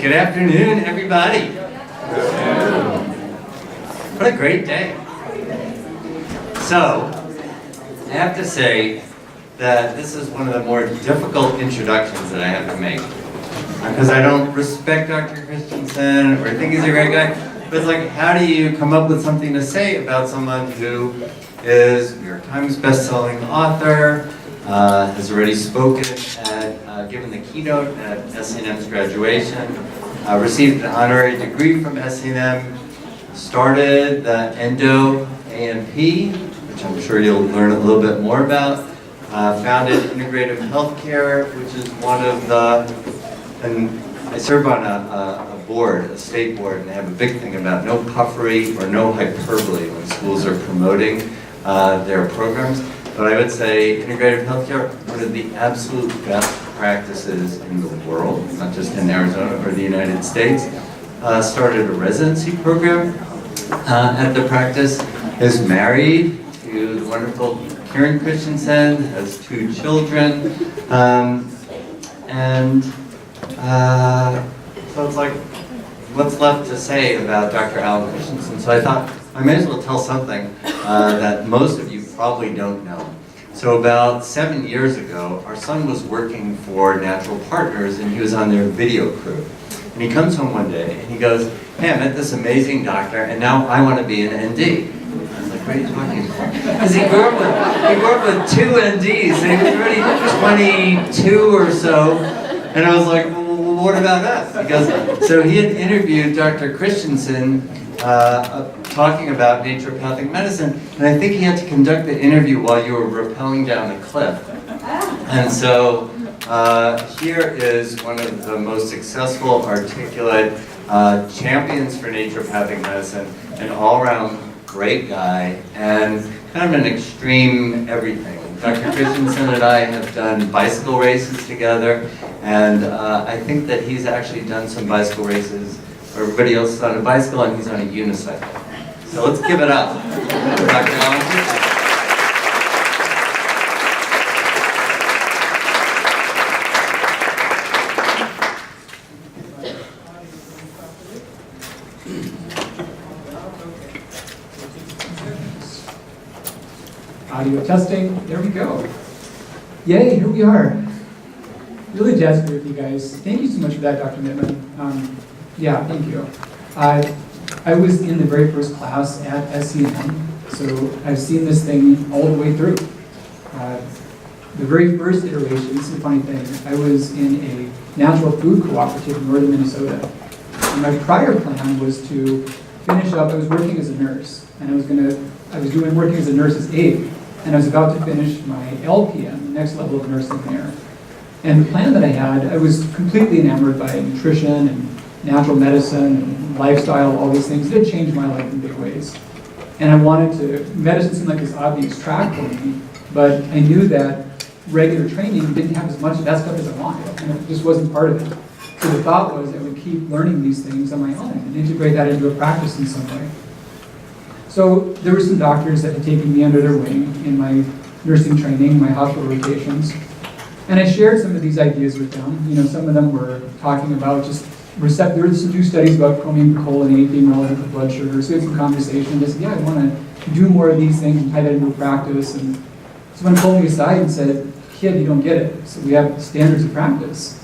Good afternoon, everybody. What a great day. So, I have to say that this is one of the more difficult introductions that I have to make. Because I don't respect Dr. Christianson or think he's a great guy, but it's like, how do you come up with something to say about someone who is New York Times best-selling author, has already spoken at, given the keynote at SCNM's graduation, received an honorary degree from SCNM, started the Endo A&P, which I'm sure you'll learn a little bit more about, founded Integrative Healthcare, which is one of the, and I serve on a board, a state board, and they have a big thing about no puffery or no hyperbole when schools are promoting their programs. But I would say integrative healthcare, one of the absolute best practices in the world, not just in Arizona or the United States. Started a residency program at the practice, is married to the wonderful Karen Christianson, has 2 children, so it's like, what's left to say about Dr. Alan Christianson? So I thought I may as well tell something that most of you probably don't know. So about 7 years ago, our son was working for Natural Partners and he was on their video crew. And he comes home one day and he goes, hey, I met this amazing doctor and now I want to be an ND. I was like, what are you talking about? Because he grew up with 2 NDs and he was already 22 or so. And I was like, well, what about us? Because, so he had interviewed Dr. Christianson talking about naturopathic medicine, and I think he had to conduct the interview while you were rappelling down the cliff. And so here is one of the most successful, articulate champions for naturopathic medicine, an all-around great guy, and kind of an extreme everything. Dr. Christianson and I have done bicycle races together, and I think that he's actually done some bicycle races. Everybody else is on a bicycle, and he's on a unicycle. So let's give it up for Dr. Alan Christianson. Audio testing, there we go. Yay, here we are. Really jazzed to be with you guys. Thank you so much for that, Dr. Mittman. Yeah, thank you. I was in the very first class at SCNM, so I've seen this thing all the way through. The very first iteration, this is a funny thing, I was in a natural food cooperative in northern Minnesota. And my prior plan was to finish up, I was working as a nurse, and I was working as a nurse's aide, and I was about to finish my LPN, the next level of nursing there. And the plan that I had, I was completely enamored by nutrition and natural medicine and lifestyle, all these things. It had changed my life in big ways. And I wanted to, medicine seemed like this obvious track for me, but I knew that regular training didn't have as much of that stuff as I wanted, and it just wasn't part of it. So the thought was I would keep learning these things on my own and integrate that into a practice in some way. So there were some doctors that had taken me under their wing in my nursing training, my hospital rotations. And I shared some of these ideas with them. You know, some of them were talking about just there were some new studies about chromium picolinate being relevant to blood sugar. So we had some conversation. They said, yeah, I want to do more of these things and tie that into practice. And someone pulled me aside and said, kid, you don't get it. So we have standards of practice.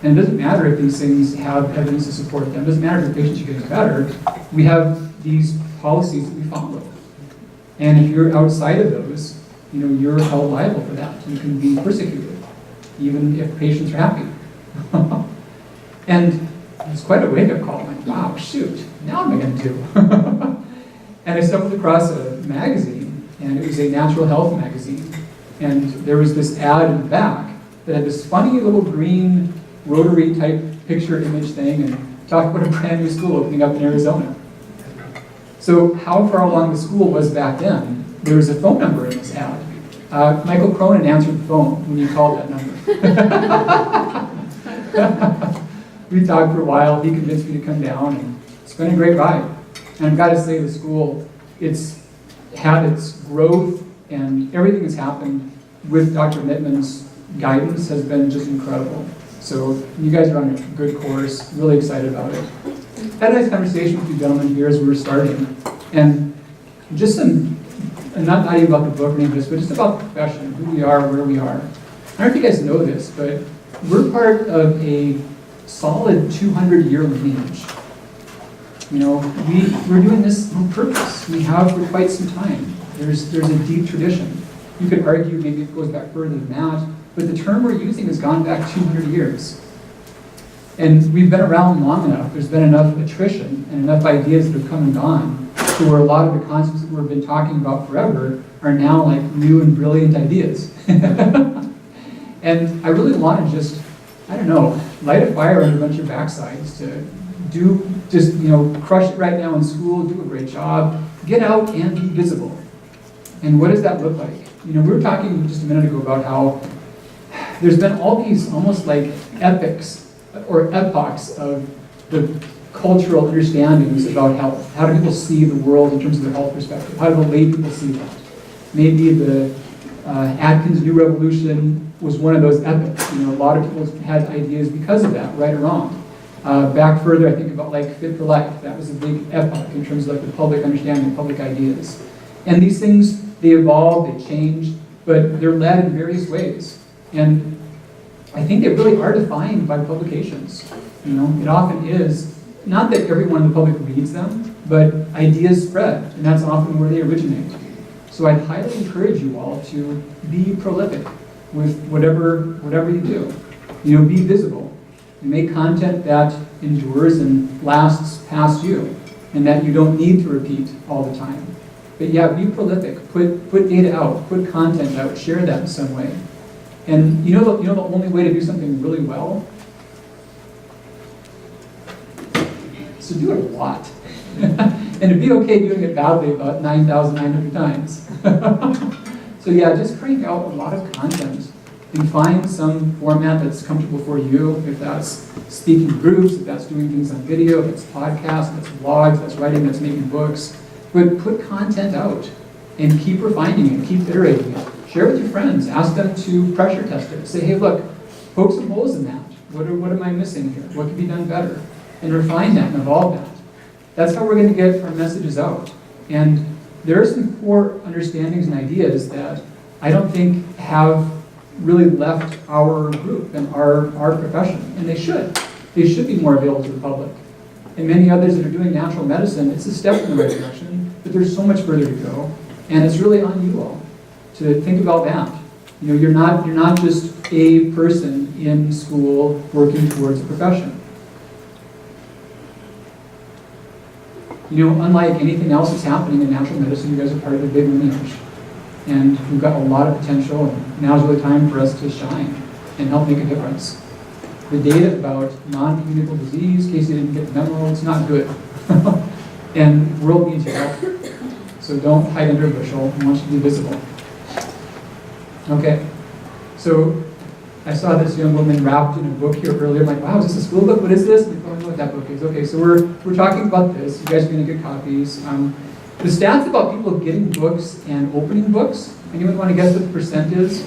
And it doesn't matter if these things have evidence to support them. It doesn't matter if the patients are getting better. We have these policies that we follow. And if you're outside of those, you know, you're held liable for that. You can be persecuted, even if patients are happy. And it's quite a wake-up call. I'm like, wow, shoot, now what am I going to do? And I stumbled across a magazine, and it was a natural health magazine. And there was this ad in the back that had this funny little green rotary type picture image thing and talked about a brand new school opening up in Arizona. So how far along the school was back then, there was a phone number in this ad. Michael Cronin answered the phone when you called that number. We talked for a while, he convinced me to come down, and it's been a great ride. And I've got to say, the school, it's had its growth, and everything that's happened with Dr. Mittman's guidance has been just incredible. So you guys are on a good course, really excited about it. Had a nice conversation with you gentlemen here as we were starting. And just some, and not even about the book or anything of this, but just about the profession, who we are, where we are. I don't know if you guys know this, but we're part of a solid 200-year lineage. You know, we're doing this on purpose. We have for quite some time. There's a deep tradition. You could argue maybe it goes back further than that, but the term we're using has gone back 200 years. And we've been around long enough, there's been enough attrition and enough ideas that have come and gone to where a lot of the concepts that we've been talking about forever are now like new and brilliant ideas. And I really want to just, I don't know, light a fire under a bunch of backsides to do, just, you know, crush it right now in school, do a great job, get out and be visible. And what does that look like? You know, we were talking just a minute ago about how there's been all these almost like epics or epochs of the cultural understandings about health. How do people see the world in terms of their health perspective? How do the lay people see that? Maybe the Atkins New Revolution was one of those epics. You know, a lot of people had ideas because of that, right or wrong. Back further, I think about like Fit for Life. That was a big epoch in terms of like the public understanding, public ideas. And these things, they evolve, they change, but they're led in various ways. And I think they really are defined by publications. You know, it often is, not that everyone in the public reads them, but ideas spread, and that's often where they originate. So I'd highly encourage you all to be prolific with whatever you do. You know, be visible. Make content that endures and lasts past you, and that you don't need to repeat all the time. But yeah, be prolific. Put data out. Put content out. Share that in some way. And you know the only way to do something really well is to do it a lot. And to be okay doing it badly about 9,900 times. So yeah, just crank out a lot of content and find some format that's comfortable for you. If that's speaking groups, if that's doing things on video, if it's podcasts, if that's blogs, that's writing, that's making books. But put content out and keep refining it, keep iterating it. Share with your friends. Ask them to pressure test it. Say, hey, look, poke some holes in that. What am I missing here? What can be done better? And refine that and evolve that. That's how we're going to get our messages out. And there are some core understandings and ideas that I don't think have really left our group and our profession. And they should. They should be more available to the public. And many others that are doing natural medicine, it's a step in the right direction, but there's so much further to go. And it's really on you all to think about that. You know, you're not just a person in school working towards a profession. You know, unlike anything else that's happening in natural medicine, you guys are part of a big lineage. And we've got a lot of potential, and now's really time for us to shine and help make a difference. The data about non-communicable disease, in case you didn't get the memo, it's not good. And the world needs your help. So don't hide under a bushel. We want you to be visible. Okay, so I saw this young woman wrapped in a book here earlier. I'm like, wow, is this a school book? What is this? I don't know what that book is. Okay, so we're talking about this. You guys are going to get copies. The stats about people getting books and opening books. Anyone want to guess what the percent is?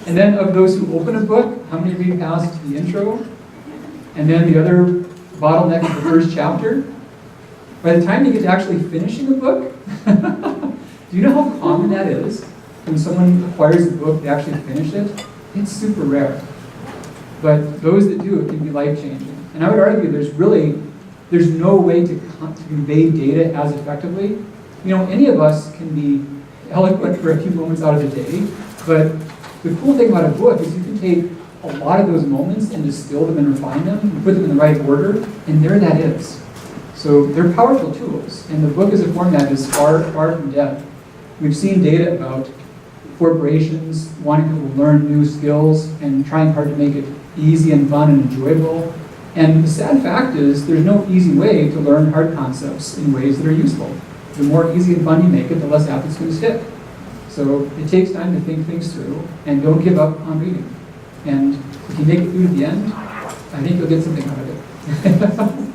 And then of those who open a book, how many read past the intro? And then the other bottleneck is the first chapter. By the time you get to actually finishing a book, do you know how common that is? When someone acquires a book, they actually finish it? It's super rare. But those that do, it can be life-changing. And I would argue there's no way to convey data as effectively. You know, any of us can be eloquent for a few moments out of the day, but the cool thing about a book is you can take a lot of those moments and distill them and refine them and put them in the right order, and there that is. So they're powerful tools, and the book as a format is far, far from dead. We've seen data about corporations wanting people to learn new skills and trying hard to make it easy and fun and enjoyable. And the sad fact is there's no easy way to learn hard concepts in ways that are useful. The more easy and fun you make it, the less apt it's going to stick. So it takes time to think things through, and don't give up on reading. And if you make it through to the end, I think you'll get something out of it.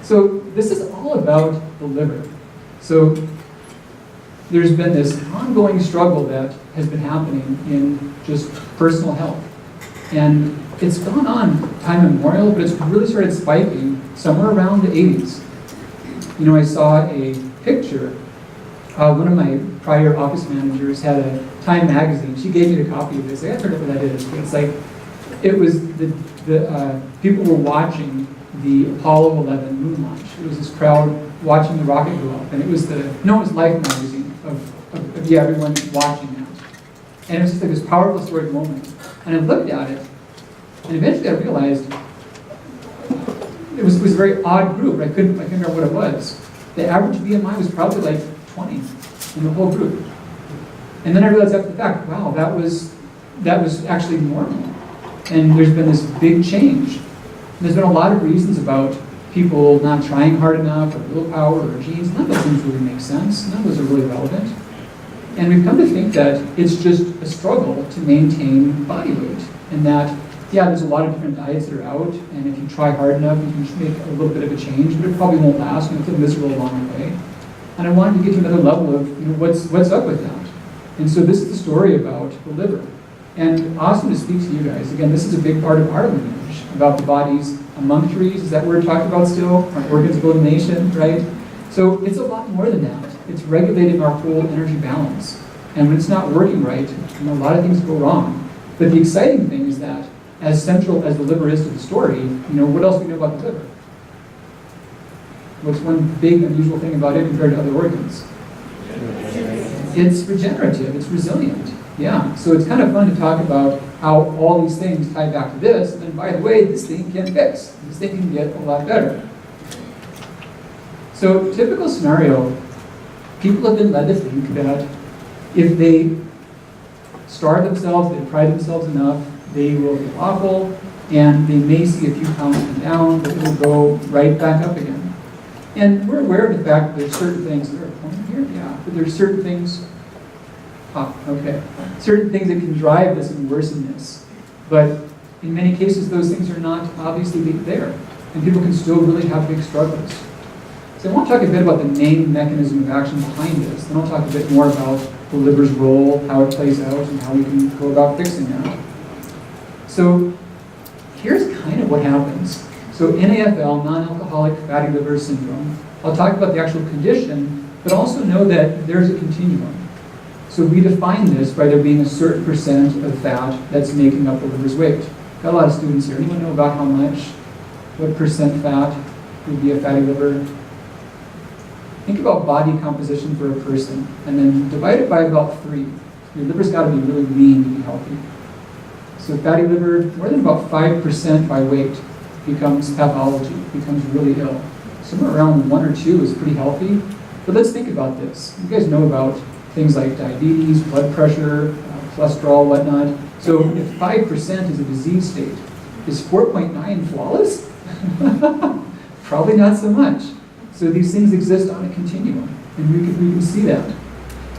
So this is all about the liver. So there's been this ongoing struggle that has been happening in just personal health. And it's gone on time immemorial, but it's really started spiking somewhere around the 80s. You know, I saw a picture. One of my prior office managers had a Time magazine. She gave me the copy of this. I forget what that is, but it's like, it was the people were watching the Apollo 11 moon launch. It was this crowd watching the rocket go up, and it was it was Life magazine of everyone watching that. And it was just like this powerful historic moment. And I looked at it, and eventually I realized it was a very odd group. I couldn't remember what it was. The average BMI was probably like 20 in the whole group. And then I realized after the fact, wow, that was actually normal. And there's been this big change. And there's been a lot of reasons about people not trying hard enough, or willpower, or genes. None of those things really make sense. None of those are really relevant. And we've come to think that it's just a struggle to maintain body weight. And that, yeah, there's a lot of different diets that are out, and if you try hard enough, you can make a little bit of a change, but it probably won't last, and you'll feel miserable along the way. And I wanted to get to another level of, what's up with that. And so this is the story about the liver. And awesome to speak to you guys. Again, this is a big part of our lineage, about the body's among trees. Is that word talked about still? Our organs of elimination, right? So it's a lot more than that. It's regulating our whole energy balance. And when it's not working right, a lot of things go wrong. But the exciting thing is that, as central as the liver is to the story, what else do we know about the liver? What's one big unusual thing about it compared to other organs? It's regenerative, it's resilient. Yeah, so it's kind of fun to talk about how all these things tie back to this, and then by the way, this thing can fix. This thing can get a lot better. So, typical scenario, people have been led to think that if they starve themselves, they deprive themselves enough, they will feel awful, and they may see a few pounds come down, but it will go right back up again. And we're aware of the fact that there's certain things, is there a point here? Yeah, but there's certain things, certain things that can drive this and worsen this. But in many cases, those things are not obviously there, and people can still really have big struggles. So I want to talk a bit about the main mechanism of action behind this. Then I'll talk a bit more about the liver's role, how it plays out, and how we can go about fixing that. So here's kind of what happens. So NAFL, non-alcoholic fatty liver syndrome, I'll talk about the actual condition, but also know that there's a continuum. So we define this by there being a certain percent of fat that's making up the liver's weight. Got a lot of students here. Anyone know about how much? What percent fat would be a fatty liver? Think about body composition for a person, and then divide it by about 3. Your liver's got to be really lean to be healthy. So fatty liver, more than about 5% by weight becomes pathology, becomes really ill. Somewhere around 1 or 2 is pretty healthy. But let's think about this. You guys know about things like diabetes, blood pressure, cholesterol, whatnot. So if 5% is a disease state, is 4.9 flawless? Probably not so much. So these things exist on a continuum, and we can see that.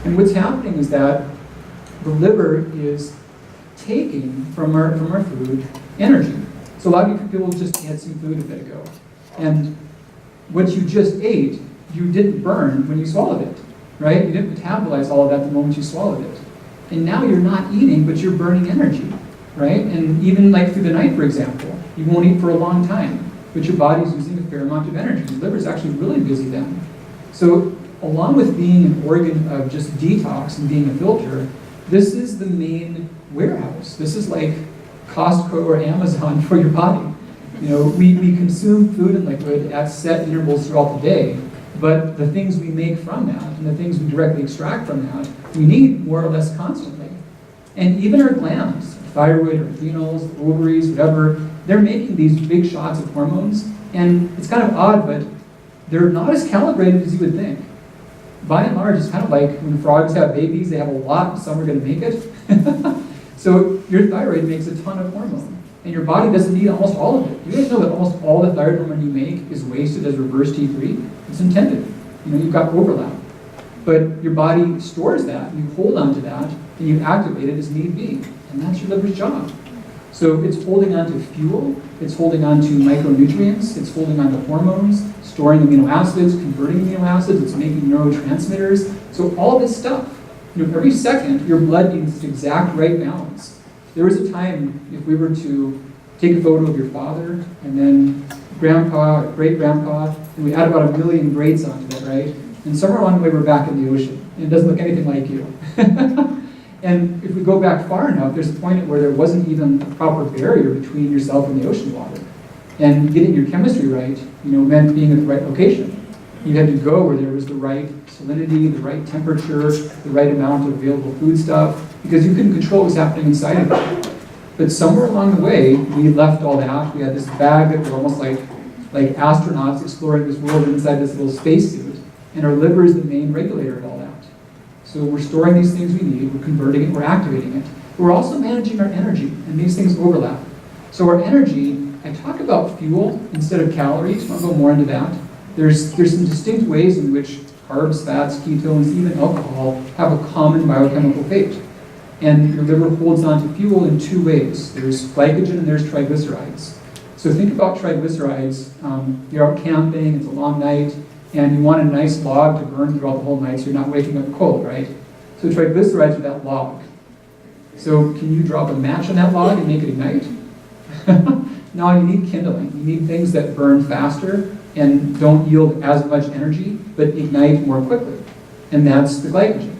And what's happening is that the liver is taking from our food energy. So a lot of people just had some food a bit ago, and what you just ate, you didn't burn when you swallowed it, right? You didn't metabolize all of that the moment you swallowed it. And now you're not eating, but you're burning energy, right? And even like through the night, for example, you won't eat for a long time, but your body's using a fair amount of energy. The liver's actually really busy then. So along with being an organ of just detox and being a filter, this is the main warehouse. This is like Costco or Amazon for your body. We consume food and liquid at set intervals throughout the day, but the things we make from that and the things we directly extract from that, we need more or less constantly. And even our glands, thyroid or adrenals, ovaries, whatever, they're making these big shots of hormones, and it's kind of odd, but they're not as calibrated as you would think. By and large, it's kind of like when frogs have babies, they have a lot, and some are going to make it. So your thyroid makes a ton of hormone, and your body doesn't need almost all of it. You guys know that almost all the thyroid hormone you make is wasted as reverse T3? It's intended. You've got overlap. But your body stores that, you hold on to that, and you activate it as need be. And that's your liver's job. So it's holding on to fuel, it's holding on to micronutrients, it's holding on to hormones, storing amino acids, converting amino acids, it's making neurotransmitters. So all this stuff, every second, your blood needs its exact right balance. There was a time, if we were to take a photo of your father, and then grandpa or great-grandpa, and we add about 1 million grades onto that, right? And somewhere along the way, we're back in the ocean, and it doesn't look anything like you. And if we go back far enough, there's a point where there wasn't even a proper barrier between yourself and the ocean water. And getting your chemistry right, meant being at the right location. You had to go where there was the right salinity, the right temperature, the right amount of available food stuff, because you couldn't control what was happening inside of it. But somewhere along the way, we left all that. We had this bag that was almost like astronauts exploring this world inside this little spacesuit, and our liver is the main regulator of all that. So we're storing these things we need, we're converting it, we're activating it. We're also managing our energy, and these things overlap. So our energy, I talk about fuel instead of calories. I'll go more into that. There's some distinct ways in which carbs, fats, ketones, even alcohol have a common biochemical fate. And your liver holds on to fuel in 2 ways. There's glycogen and there's triglycerides. So think about triglycerides. You're out camping, it's a long night, and you want a nice log to burn throughout the whole night so you're not waking up cold, right? So triglycerides are that log. So can you drop a match on that log and make it ignite? No, you need kindling. You need things that burn faster and don't yield as much energy, but ignite more quickly. And that's the glycogen.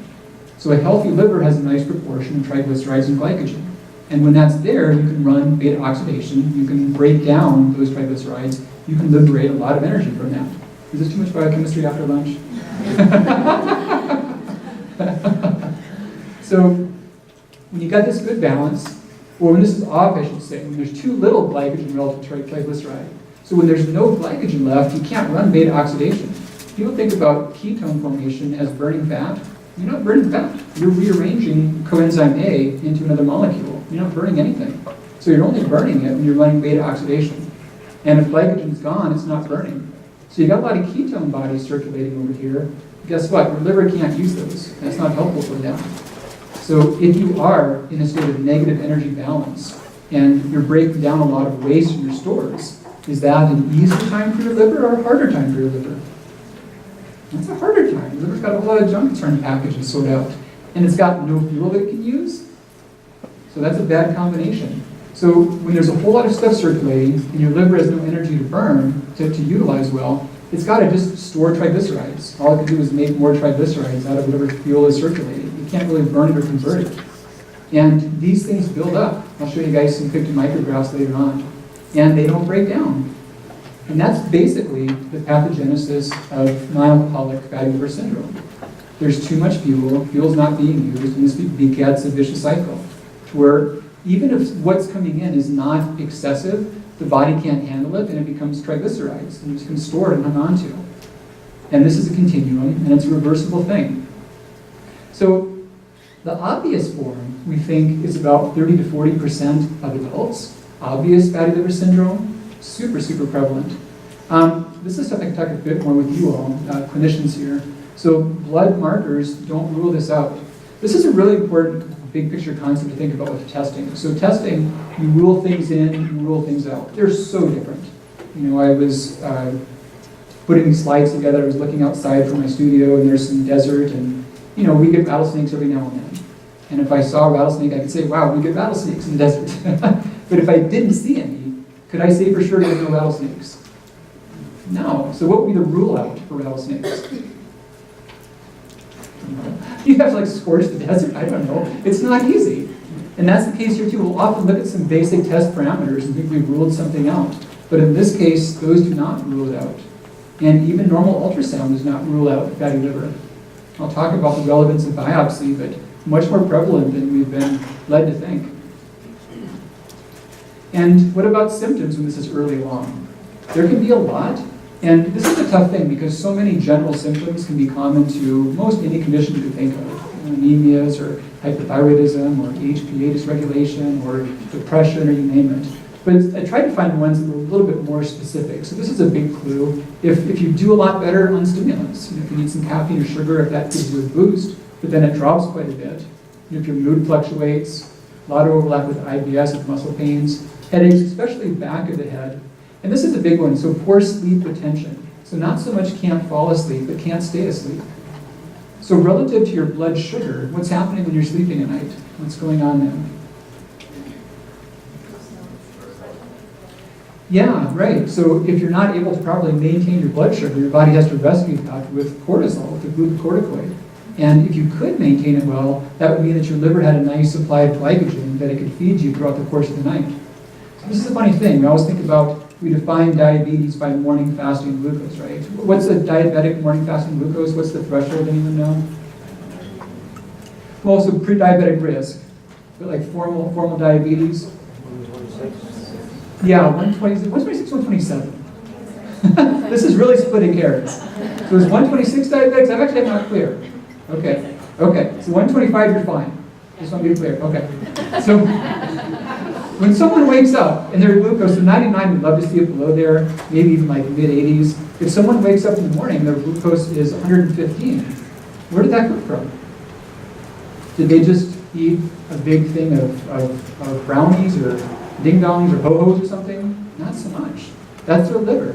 So a healthy liver has a nice proportion of triglycerides and glycogen. And when that's there, you can run beta oxidation, you can break down those triglycerides, you can liberate a lot of energy from that. Is this too much biochemistry after lunch? So when you got this good balance, or when this is off, I should say, when there's too little glycogen relative to triglyceride. So when there's no glycogen left, you can't run beta oxidation. People think about ketone formation as burning fat. You're not burning fat. You're rearranging coenzyme A into another molecule. You're not burning anything. So you're only burning it when you're running beta oxidation. And if glycogen's gone, it's not burning. So you got a lot of ketone bodies circulating over here. Guess what? Your liver can't use those. That's not helpful for them. So if you are in a state of negative energy balance and you're breaking down a lot of waste in your stores, is that an easier time for your liver or a harder time for your liver? That's a harder time. Your liver's got a lot of junk it's trying to package and sort out. And it's got no fuel that it can use. So that's a bad combination. So when there's a whole lot of stuff circulating and your liver has no energy to burn, to utilize well, it's got to just store triglycerides. All it can do is make more triglycerides out of whatever fuel is circulating. You can't really burn it or convert it. And these things build up. I'll show you guys some 50 micrographs later on. And they don't break down. And that's basically the pathogenesis of non-alcoholic fatty liver syndrome. There's too much fuel, fuel's not being used, and this begets a vicious cycle where even if what's coming in is not excessive, the body can't handle it and it becomes triglycerides and you can store it and hang on to. And this is a continuum and it's a reversible thing. So the obvious form, we think, is about 30 to 40% of adults. Obvious fatty liver syndrome, super, super prevalent. This is something I can talk a bit more with you all, clinicians here. So blood markers don't rule this out. This is a really important big picture concept to think about with testing. So testing, you rule things in, you rule things out. They're so different. I was putting these slides together, I was looking outside from my studio and there's some desert and, we get rattlesnakes every now and then. And if I saw a rattlesnake, I could say, wow, we get rattlesnakes in the desert. But if I didn't see any, could I say for sure there's no rattlesnakes? No. So what would be the rule out for rattlesnakes? You have to scorch the desert? I don't know. It's not easy. And that's the case here too. We'll often look at some basic test parameters and think we've ruled something out. But in this case, those do not rule it out. And even normal ultrasound does not rule out fatty liver. I'll talk about the relevance of biopsy, but much more prevalent than we've been led to think. And what about symptoms when this is early along? There can be a lot. And this is a tough thing because so many general symptoms can be common to most any condition you could think of. Anemias or hypothyroidism or HPA dysregulation or depression or you name it. But I tried to find ones that were a little bit more specific. So this is a big clue. If you do a lot better on stimulants, if you need some caffeine or sugar, if that gives you a boost, but then it drops quite a bit. If your mood fluctuates, A lot of overlap with IBS, with muscle pains, headaches, especially back of the head. And this is a big one, so poor sleep retention. So not so much can't fall asleep, but can't stay asleep. So relative to your blood sugar, what's happening when you're sleeping at night? What's going on then? Yeah, right. So if you're not able to properly maintain your blood sugar, your body has to rescue that with cortisol, with the glucocorticoid. And if you could maintain it well, that would mean that your liver had a nice supply of glycogen that it could feed you throughout the course of the night. So this is a funny thing. We always think about, we define diabetes by morning fasting glucose, right? What's the diabetic morning fasting glucose? What's the threshold? Anyone know? Well, so pre-diabetic risk, but like formal diabetes. 126. Yeah, 126, 127. This is really splitting hairs. So is 126 diabetics? I'm actually not clear. Okay, so 125 you're fine. Just want to be clear, okay. So when someone wakes up and their glucose, so 99 we'd love to see it below there, maybe even like mid-80s. If someone wakes up in the morning, their glucose is 115. Where did that come from? Did they just eat a big thing of brownies or ding-dongs or ho-hos or something? Not so much. That's their liver.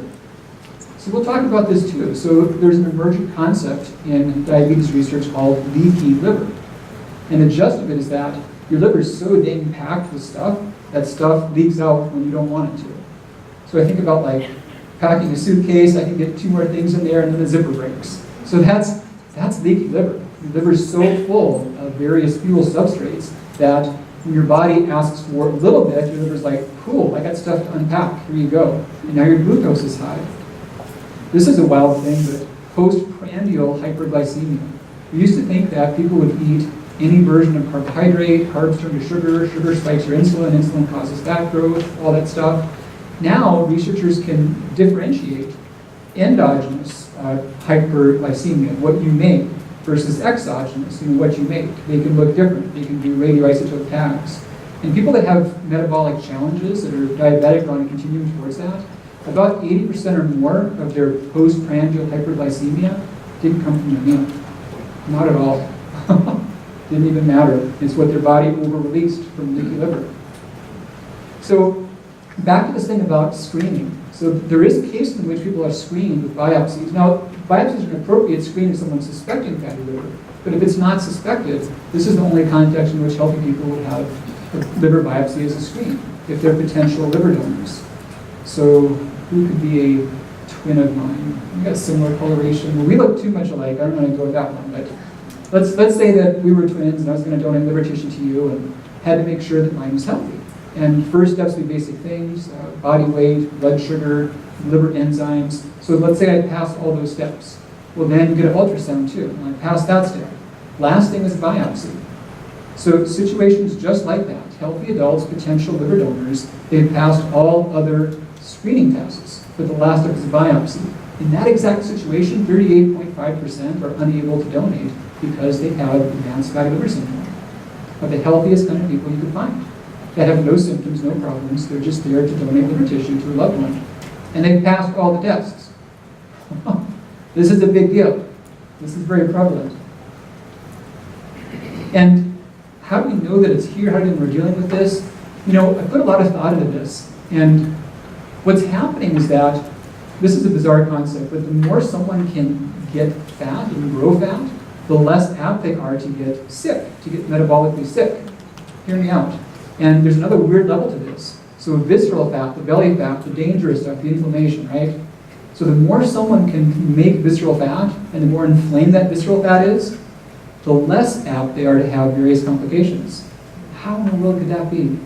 So we'll talk about this too. So there's an emergent concept in diabetes research called leaky liver. And the gist of it is that your liver is so dang packed with stuff, that stuff leaks out when you don't want it to. So I think about like packing a suitcase, I can get 2 more things in there and then the zipper breaks. So that's leaky liver. Your liver is so full of various fuel substrates that when your body asks for a little bit, your liver's like, cool, I got stuff to unpack, here you go. And now your glucose is high. This is a wild thing, but postprandial hyperglycemia. We used to think that people would eat any version of carbohydrate, carbs turn to sugar, sugar spikes your insulin, insulin causes fat growth, all that stuff. Now, researchers can differentiate endogenous hyperglycemia, what you make, versus exogenous, what you make. They can look different. They can do radioisotope tags. And people that have metabolic challenges, that are diabetic or on a continuum towards that, about 80% or more of their postprandial hyperglycemia didn't come from their meal. Not at all. Didn't even matter. It's what their body over-released from leaky liver. So back to this thing about screening. So there is a case in which people are screened with biopsies. Now, biopsies are an appropriate screen if someone's suspecting fatty liver. But if it's not suspected, this is the only context in which healthy people would have a liver biopsy as a screen, if they're potential liver donors. So who could be a twin of mine? We got similar coloration. Well, we look too much alike. I don't want to go with that one. But let's say that we were twins and I was going to donate liver tissue to you and had to make sure that mine was healthy. And first steps would be basic things, body weight, blood sugar, liver enzymes. So let's say I pass all those steps. Well, then you get an ultrasound too. And I pass that step. Last thing is biopsy. So situations just like that, healthy adults, potential liver donors, they've passed all other screening tests, but the last step is a biopsy. In that exact situation, 38.5% are unable to donate because they have advanced fatty liver syndrome. Are the healthiest kind of people you could find. That have no symptoms, no problems, they're just there to donate liver tissue to a loved one. And they've passed all the tests. This is a big deal. This is very prevalent. And how do we know that it's here? How do we know we're dealing with this? I put a lot of thought into this. And what's happening is that, this is a bizarre concept, but the more someone can get fat and grow fat, the less apt they are to get sick, to get metabolically sick. Hear me out. And there's another weird level to this. So visceral fat, the belly fat, the dangerous stuff, the inflammation, right? So the more someone can make visceral fat, and the more inflamed that visceral fat is, the less apt they are to have various complications. How in the world could that be?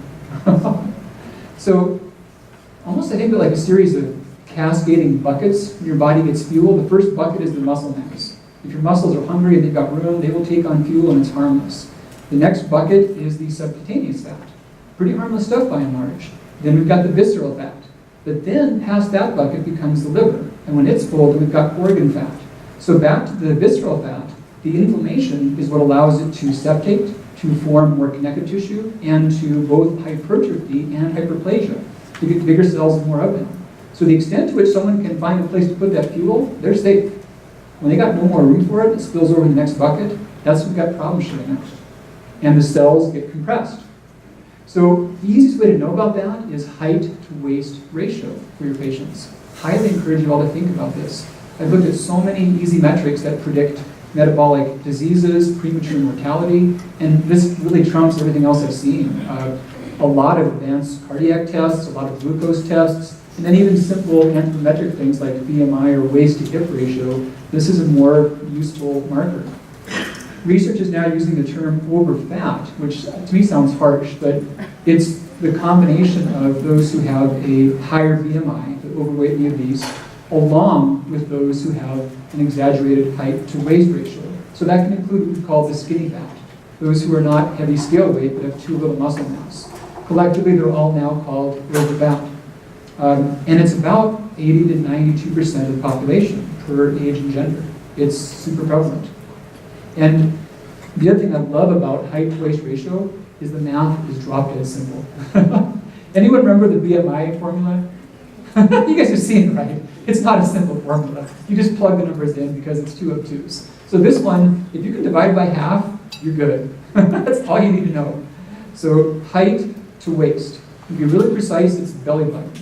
So almost I think of like a series of cascading buckets. When your body gets fuel, the first bucket is the muscle mass. If your muscles are hungry and they've got room, they will take on fuel and it's harmless. The next bucket is the subcutaneous fat. Pretty harmless stuff by and large. Then we've got the visceral fat. But then past that bucket becomes the liver. And when it's full, then we've got organ fat. So back to the visceral fat, the inflammation is what allows it to septate, to form more connective tissue, and to both hypertrophy and hyperplasia, to get bigger cells and more of them. So the extent to which someone can find a place to put that fuel, they're safe. When they got no more room for it, it spills over in the next bucket, that's when we've got problems showing up. And the cells get compressed. So the easiest way to know about that is height to waist ratio for your patients. Highly encourage you all to think about this. I've looked at so many easy metrics that predict metabolic diseases, premature mortality, and this really trumps everything else I've seen. A lot of advanced cardiac tests, a lot of glucose tests, and then even simple anthropometric things like BMI or waist to hip ratio. This is a more useful marker. Research is now using the term overfat, which to me sounds harsh, but it's the combination of those who have a higher BMI, the overweight and the obese, along with those who have an exaggerated height to waist ratio. So that can include what we call the skinny fat, those who are not heavy scale weight but have too little muscle mass. Collectively, they're all now called overfat. And it's about 80 to 92% of the population per age and gender. It's super prevalent. And the other thing I love about height to waist ratio is the math is drop dead simple. Anyone remember the BMI formula? You guys have seen it, right? It's not a simple formula. You just plug the numbers in because it's too obtuse. So this one, if you can divide by half, you're good. That's all you need to know. So height to waist. To be really precise, it's belly button.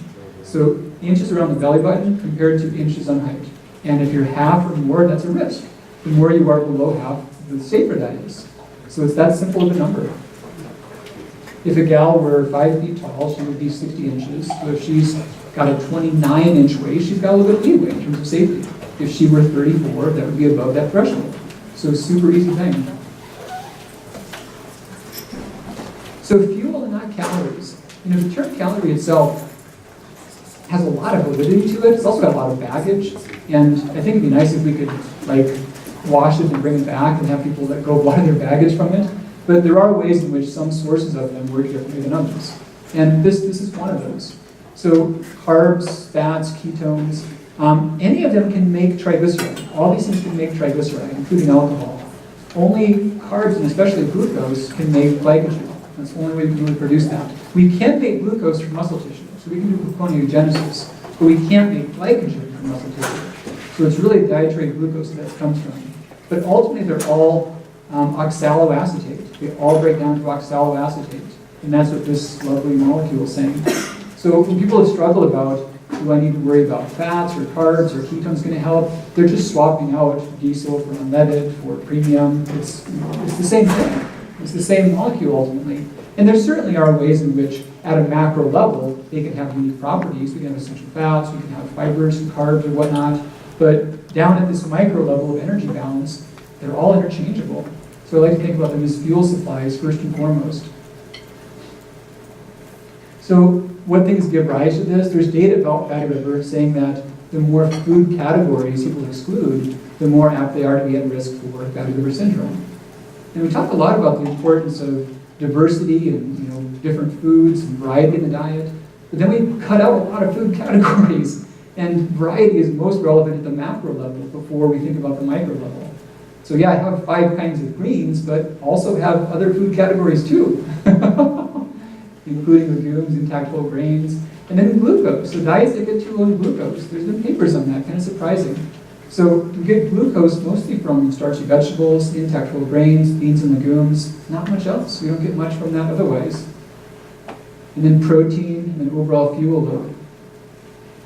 So inches around the belly button compared to inches on height. And if you're half or more, that's a risk. The more you are below half, the safer that is. So it's that simple of a number. If a gal were 5 feet tall, she would be 60 inches. So if she's got a 29-inch waist, she's got a little bit of leeway in terms of safety. If she were 34, that would be above that threshold. So super easy thing. So fuel and not calories. The term calorie itself has a lot of validity to it. It's also got a lot of baggage. And I think it'd be nice if we could wash it and bring it back and have people let go of a lot of their baggage from it. But there are ways in which some sources of them work differently than others. And this is one of those. So carbs, fats, ketones, any of them can make triglyceride. All these things can make triglyceride, including alcohol. Only carbs, and especially glucose, can make glycogen. That's the only way we can really produce that. We can make glucose from muscle tissue, so we can do gluconeogenesis, but we can't make glycogen from muscle tissue. So it's really dietary glucose that comes from. But ultimately, they're all oxaloacetate. They all break down to oxaloacetate, and that's what this lovely molecule is saying. So when people have struggled about, do I need to worry about fats or carbs or ketones going to help? They're just swapping out diesel for unleaded, for premium. It's the same thing. It's the same molecule ultimately. And there certainly are ways in which, at a macro level, they can have unique properties. We can have essential fats, we can have fibers and carbs or whatnot. But down at this micro level of energy balance, they're all interchangeable. So I like to think about them as fuel supplies first and foremost. So what things give rise to this? There's data about fatty liver saying that the more food categories people exclude, the more apt they are to be at risk for fatty liver syndrome. And we talk a lot about the importance of diversity and different foods and variety in the diet, but then we cut out a lot of food categories, and variety is most relevant at the macro level before we think about the micro level. So yeah, I have 5 kinds of greens, but also have other food categories too, including legumes and tactile grains, and then glucose. So diets that get too low in glucose, there's been papers on that, kind of surprising. So we get glucose mostly from starchy vegetables, intactile grains, beans and legumes, not much else. We don't get much from that otherwise. And then protein, and then overall fuel load.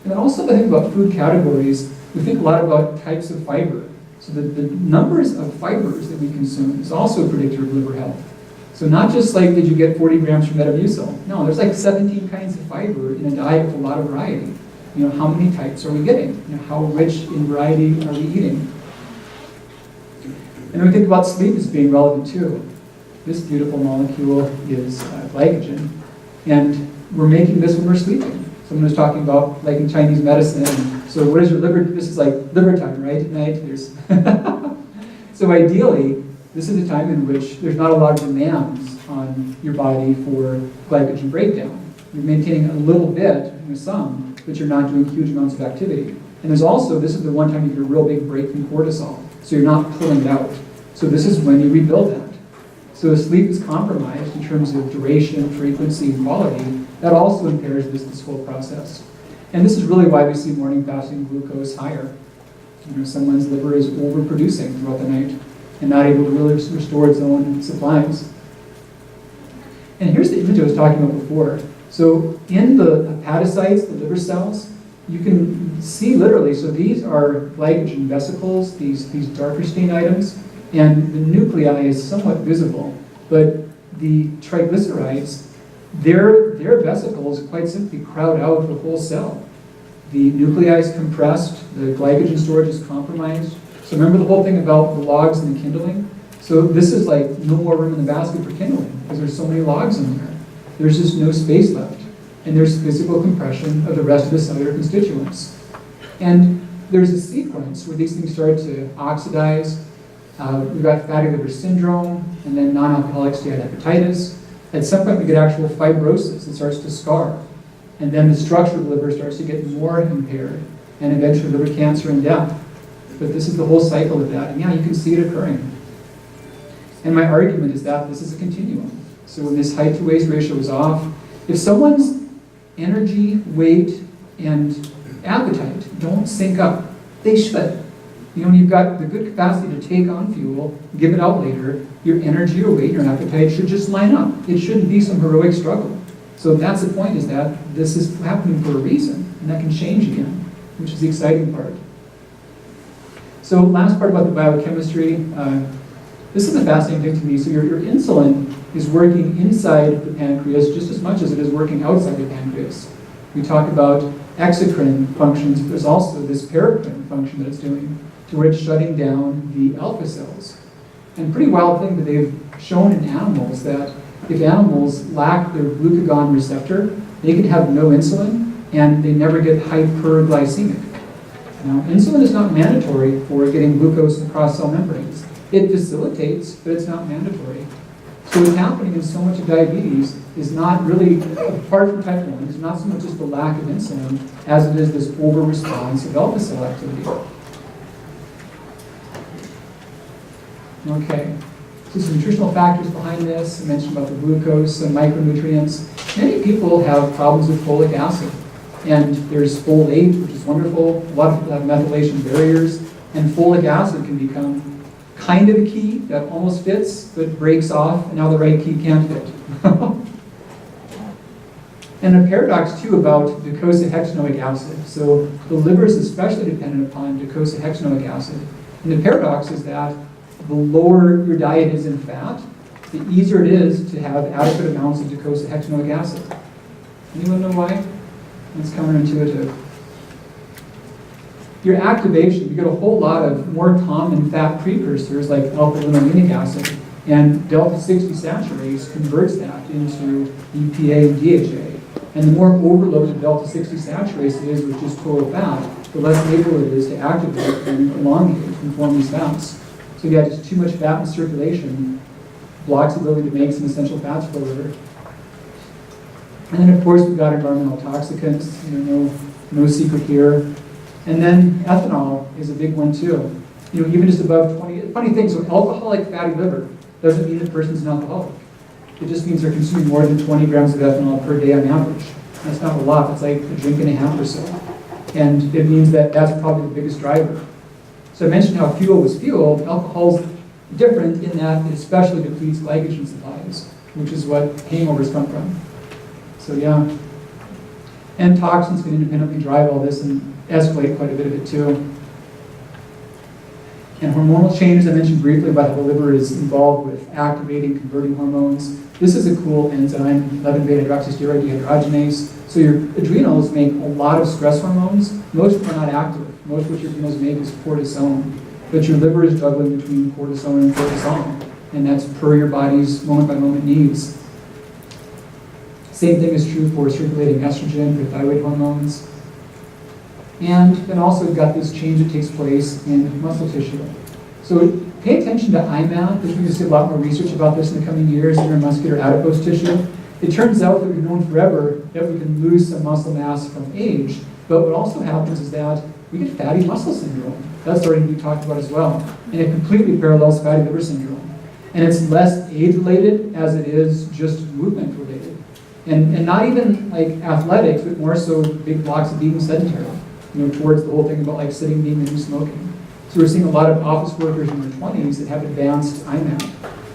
And then also the thing about food categories, we think a lot about types of fiber. So the numbers of fibers that we consume is also a predictor of liver health. So not just did you get 40 grams from Metamucil? No, there's 17 kinds of fiber in a diet with a lot of variety. How many types are we getting? How rich in variety are we eating? And we think about sleep as being relevant too. This beautiful molecule is glycogen, and we're making this when we're sleeping. Someone was talking about in Chinese medicine. So what is your liver? This is liver time, right? At night, there's. So ideally, this is a time in which there's not a lot of demands on your body for glycogen breakdown. You're maintaining a little bit, some, but you're not doing huge amounts of activity. And there's also, this is the one time you get a real big break from cortisol. So you're not pulling it out. So this is when you rebuild that. So if sleep is compromised in terms of duration, frequency, and quality, that also impairs this whole process. And this is really why we see morning fasting glucose higher. Someone's liver is overproducing throughout the night and not able to really restore its own supplies. And here's the image I was talking about before. So in the hepatocytes, the liver cells, you can see literally, so these are glycogen vesicles, these darker stain items, and the nuclei is somewhat visible, but the triglycerides, their vesicles quite simply crowd out the whole cell. The nuclei is compressed, the glycogen storage is compromised. So remember the whole thing about the logs and the kindling? So this is like no more room in the basket for kindling because there's so many logs in there. There's just no space left. And there's physical compression of the rest of the cellular constituents. And there's a sequence where these things start to oxidize. We've got fatty liver syndrome, and then non-alcoholic steatohepatitis. At some point we get actual fibrosis. It starts to scar. And then the structure of the liver starts to get more impaired, and eventually liver cancer and death. But this is the whole cycle of that, and yeah, you can see it occurring. And my argument is that this is a continuum. So when this height to waist ratio is off, if someone's energy, weight, and appetite don't sync up, they should. You know, when you've got the good capacity to take on fuel, give it out later, your energy, your weight, your appetite should just line up. It shouldn't be some heroic struggle. So that's the point, is that this is happening for a reason, and that can change again, which is the exciting part. So last part about the biochemistry, this is a fascinating thing to me. So your insulin is working inside the pancreas just as much as it is working outside the pancreas. We talk about exocrine functions, but there's also this paracrine function that it's doing, to where it's shutting down the alpha cells. And pretty wild thing that they've shown in animals, that if animals lack their glucagon receptor, they can have no insulin and they never get hyperglycemic. Now, insulin is not mandatory for getting glucose across cell membranes. It facilitates, but it's not mandatory. So what's happening in so much of diabetes is not really, apart from type 1, is not so much just the lack of insulin as it is this over-response of alpha cell activity. Okay, so some nutritional factors behind this. I mentioned about the glucose and micronutrients. Many people have problems with folic acid. And there's folate, which is wonderful. A lot of people have methylation barriers. And folic acid can become kind of a key that almost fits, but breaks off, and now the right key can't fit. And a paradox, too, about docosahexaenoic acid. So the liver is especially dependent upon docosahexaenoic acid. And the paradox is that the lower your diet is in fat, the easier it is to have adequate amounts of docosahexaenoic acid. Anyone know why? It's counterintuitive. Your activation, you get a whole lot of more common fat precursors like alpha-linolenic acid, and delta-60 saturase converts that into EPA and DHA. And the more overloaded delta-60 saturase is with just total fat, the less able it is to activate and elongate and form these fats. So yeah, just too much fat in circulation blocks the ability to make some essential fats for the liver. And then of course we've got environmental toxicants, no secret here. And then ethanol is a big one too. Even just above 20, funny thing, so alcoholic fatty liver doesn't mean the person's an alcoholic. It just means they're consuming more than 20 grams of ethanol per day on average. That's not a lot, that's like a drink and a half or so. And it means that that's probably the biggest driver. So I mentioned how fuel was fuel. Alcohol's different in that it especially depletes glycogen supplies, which is what hangovers come from. So yeah. And toxins can independently drive all this and escalate quite a bit of it too. And hormonal changes, I mentioned briefly about how the liver is involved with activating, converting hormones. This is a cool enzyme, 11-beta-hydroxysteroid dehydrogenase. So your adrenals make a lot of stress hormones. Most of them are not active. Most of what your adrenals make is cortisone. But your liver is juggling between cortisone and cortisol. And that's per your body's moment-by-moment needs. Same thing is true for circulating estrogen, for thyroid hormones. And then also we've got this change that takes place in muscle tissue. So pay attention to IMAD. There's going to see a lot more research about this in the coming years, intramuscular adipose tissue. It turns out that we've known forever that we can lose some muscle mass from age, but what also happens is that we get fatty muscle syndrome. That's starting to be talked about as well. And it completely parallels fatty liver syndrome. And it's less age-related as it is just movement-related. And not even like athletics, but more so big blocks of being sedentary, towards the whole thing about like sitting, being, and smoking. So we're seeing a lot of office workers in their 20s that have advanced IMAD.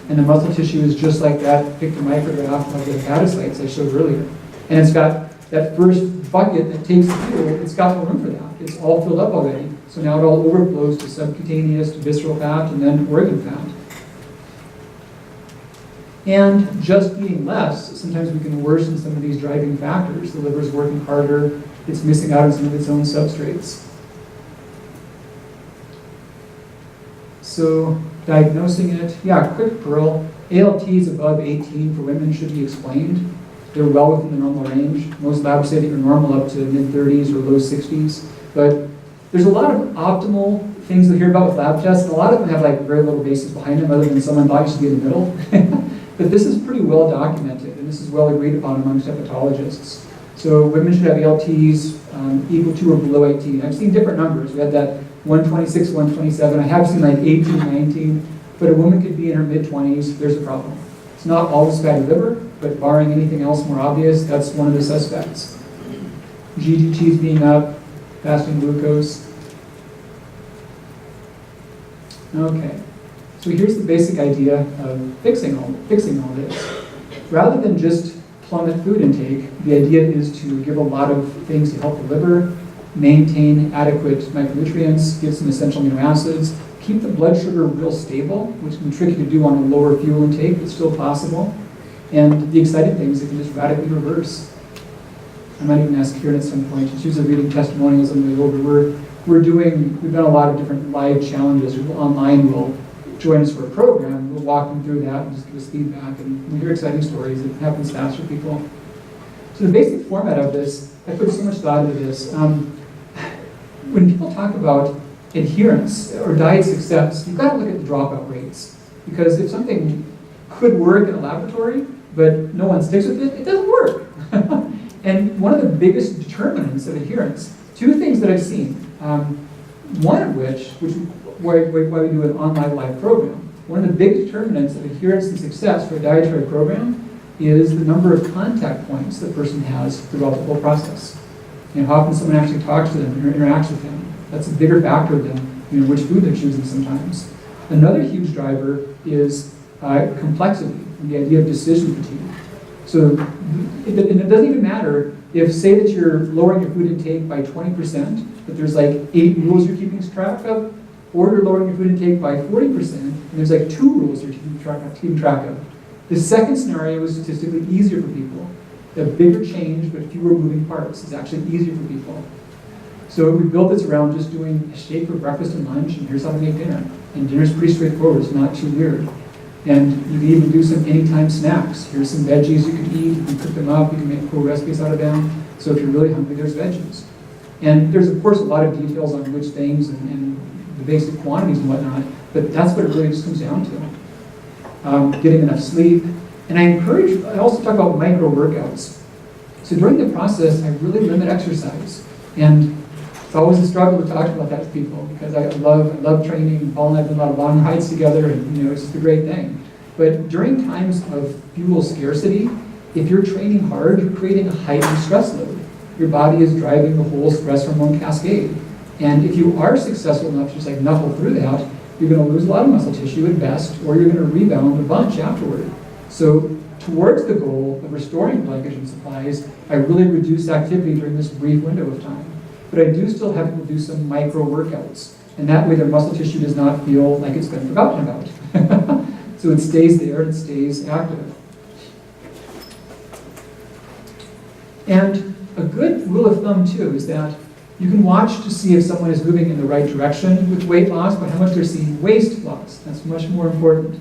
And the muscle tissue is just like that picture micrograph of the hepatocytes I showed earlier. And it's got that first bucket that takes the fuel, it's got no room for that. It's all filled up already. So now it all overflows to subcutaneous, to visceral fat, and then organ fat. And just eating less, sometimes we can worsen some of these driving factors. The liver's working harder, it's missing out on some of its own substrates. So diagnosing it, yeah, quick pearl. ALTs above 18 for women should be explained. They're well within the normal range. Most labs say that you're normal up to mid-30s or low 60s. But there's a lot of optimal things we hear about with lab tests, and a lot of them have like very little basis behind them other than someone thought you should be in the middle. But this is pretty well documented, and this is well agreed upon amongst hepatologists. So women should have ALTs equal to or below 18. I've seen different numbers. We had that 126, 127. I have seen like 18, 19. But a woman could be in her mid-20s. There's a problem. It's not always fatty liver, but barring anything else more obvious, that's one of the suspects. GGTs being up, fasting glucose. Okay. So here's the basic idea of fixing all this. Rather than just plummet food intake, the idea is to give a lot of things to help the liver, maintain adequate micronutrients, give some essential amino acids, keep the blood sugar real stable, which can be tricky to do on a lower fuel intake, but still possible. And the exciting thing is it can just radically reverse. I might even ask Kieran at some point. She's usually reading testimonials on the way over. We've done a lot of different live challenges. People online will join us for a program. We'll walk them through that and just give us feedback. And we hear exciting stories. It happens fast for people. So the basic format of this, I put so much thought into this. When people talk about adherence or diet success, you've got to look at the dropout rates. Because if something could work in a laboratory, but no one sticks with it, it doesn't work. And one of the biggest determinants of adherence, two things that I've seen, one of which why we do an online live program, one of the big determinants of adherence and success for a dietary program is the number of contact points the person has throughout the whole process. And how often someone actually talks to them or interacts with them. That's a bigger factor than which food they're choosing sometimes. Another huge driver is complexity and the idea of decision fatigue. So it doesn't even matter if, say that you're lowering your food intake by 20%, but there's like 8 rules you're keeping track of, or you're lowering your food intake by 40%, and there's like 2 rules you're keeping track of. The second scenario is statistically easier for people. A bigger change, but fewer moving parts is actually easier for people. So we built this around just doing a shake for breakfast and lunch, and here's how to make dinner. And dinner's pretty straightforward, it's not too weird. And you can even do some anytime snacks. Here's some veggies you can eat, you can cook them up, you can make cool recipes out of them. So if you're really hungry, there's veggies. And there's of course a lot of details on which things and the basic quantities and whatnot, but that's what it really just comes down to. Getting enough sleep. And I also talk about micro workouts. So during the process, I really limit exercise. And it's always a struggle to talk about that to people because I love training. Paul and I have done a lot of long rides together, and it's just a great thing. But during times of fuel scarcity, if you're training hard, you're creating a heightened stress load. Your body is driving the whole stress hormone cascade. And if you are successful enough to just like knuckle through that, you're going to lose a lot of muscle tissue at best, or you're going to rebound a bunch afterward. So towards the goal of restoring glycogen supplies, I really reduce activity during this brief window of time. But I do still have people do some micro workouts. And that way their muscle tissue does not feel like it's been forgotten about. So it stays there and it stays active. And a good rule of thumb too is that you can watch to see if someone is moving in the right direction with weight loss, but how much they're seeing waist loss. That's much more important.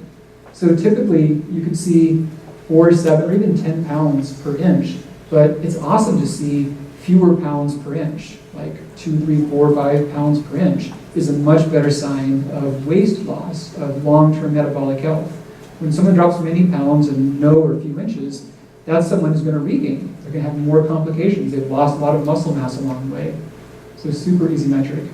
So typically you could see 4, 7, or even 10 pounds per inch, but it's awesome to see fewer pounds per inch, like 2, 3, 4, 5 pounds per inch is a much better sign of waist loss, of long-term metabolic health. When someone drops many pounds in no or a few inches, that's someone who's going to regain. They're going to have more complications. They've lost a lot of muscle mass along the way. So super easy metric.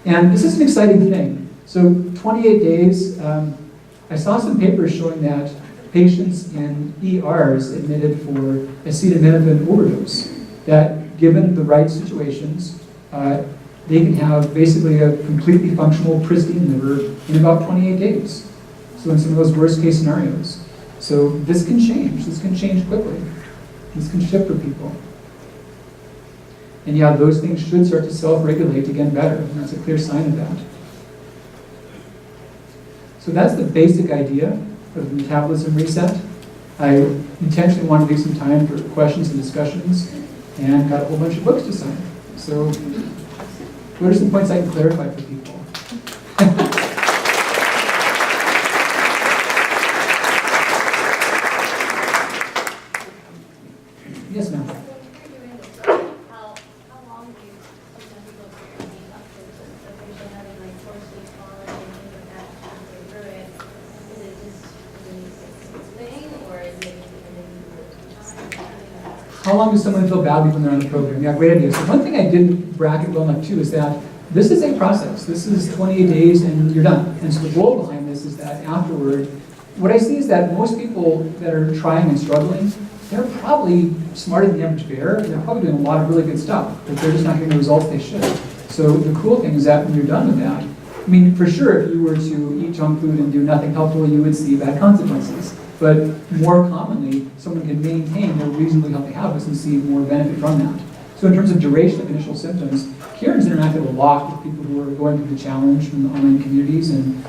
And this is an exciting thing. So 28 days, I saw some papers showing that patients in ERs admitted for acetaminophen overdose, that given the right situations, they can have basically a completely functional, pristine liver in about 28 days. So in some of those worst case scenarios. So this can change quickly. This can shift for people. And yeah, those things should start to self-regulate to get better, and that's a clear sign of that. So that's the basic idea of the metabolism reset. I intentionally wanted to leave some time for questions and discussions, and got a whole bunch of books to sign. So what are some points I can clarify for people? Yes, ma'am. How long does someone feel badly when they're on the program? Yeah, great idea. So one thing I didn't bracket well enough too is that this is a process. This is 28 days and you're done. And so the goal behind this is that afterward, what I see is that most people that are trying and struggling, they're probably smarter than the average bear. They're probably doing a lot of really good stuff, but they're just not getting the results they should. So the cool thing is that when you're done with that, I mean, for sure, if you were to eat junk food and do nothing helpful, you would see bad consequences. But more commonly, someone can maintain their reasonably healthy habits and see more benefit from that. So in terms of duration of initial symptoms, Karen's interacted a lot with people who are going through the challenge from the online communities, and